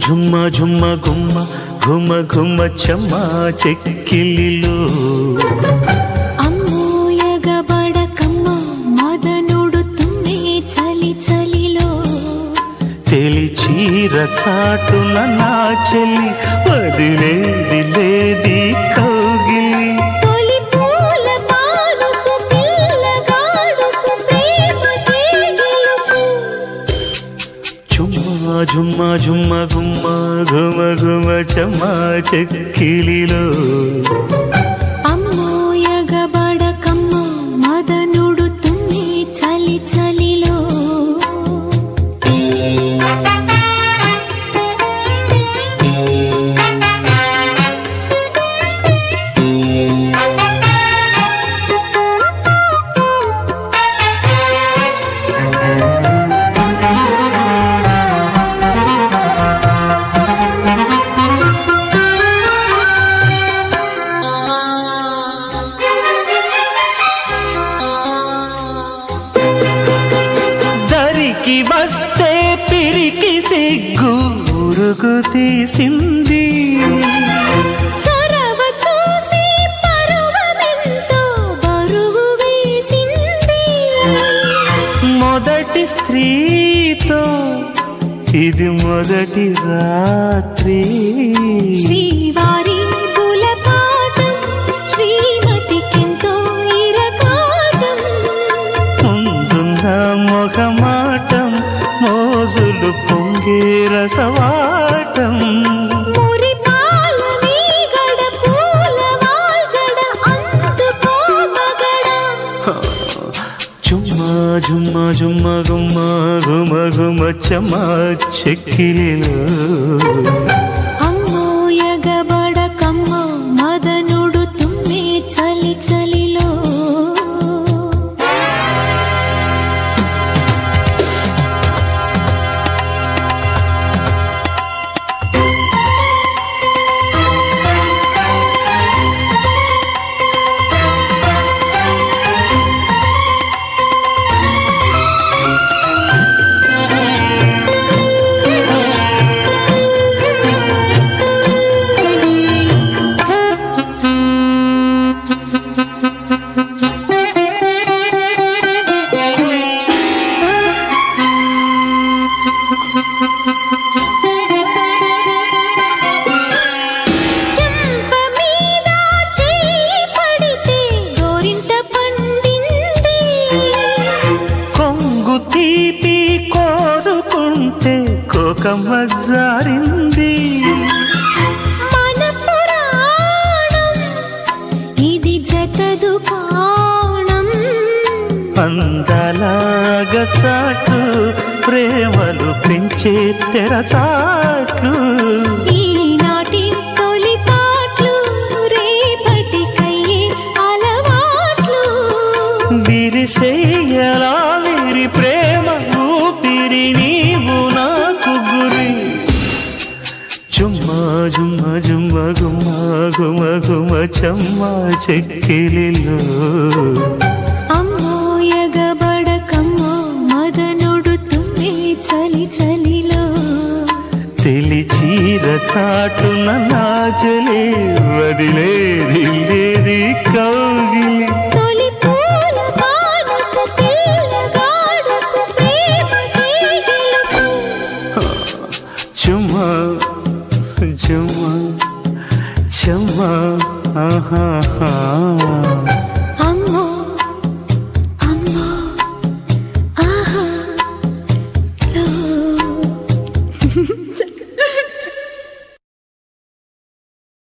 ఝుమ్మ ఝుమ్మ గుమ్మ ఘుమ ఘుమ చెమ్మ చెక్కిలిలో అమ్మోయగబడకమ్మ మదనుడు తుమ్మే చలి చలిలో తెలి చీర చాటున నా చెల్లి వదిలేది లేది కౌగిలి ఝుమ్మ ఝుమ్మ గుమ్మ ఘుమ ఘుమ చెమ్మ చెక్కిలిలో అమ్మోయగబడకమ్మ మదనుడు తుమ్మే చలి చలిలో వస్తే పిరికి సిగ్గు ఉరుగు తీసింది చొరవ చూసి పరువమెంతో బరువు వేసింది మొదటి స్త్రీతో ఇది మొదటి రాత్రి శ్రీవారి పులపాటం శ్రీమతికెంతో ఇరకాటం ముందున్న మొహమాటం మోజులు పొంగే రసవాటం మురిపాల మీగడ పూల వాల్జడ అందుకో మగడ ఝుమ్మ ఝుమ్మ ఝుమ్మ గుమ్మ ఘుమ ఘుమ చెమ్మ చెక్కిలిలో అమ్మోయగబడకమ్మ మదనుడు తుమ్మే చలి చలిలో చెంప మీద చెయ్యి పడితే గోరింట పండింది కొంగు తీపి కోరుకుంటే కోకమ్మ జారింది మన పురాణం ఇది జతదు కాణం అందలాగ చాటు ప్రేమలు పెంచే తెరచాట్లు ఈనాటి తొలి పాటలు రేపటికయ్యే అలవాట్లు విరిసేయలా విరి ప్రేమ ఊపిరి నీవు నాకు గురి ఝుమ్మ ఝుమ్మ ఝుమ్మ గుమ్మ ఘుమ ఘుమ చెమ్మ చెక్కిలిలో అమ్మోయగబడకమ్మ మదనుడు తుమ్మే చలి చలిలో తెలి చీర చాటున నా చెలి వదిలేది లేది కౌగిలి తొలి పూల పానపు పిల్లగాడపు ప్రేమ కేగిలుపు ఝుమ్మ ఝుమ్మ చెమ్మ ఆహా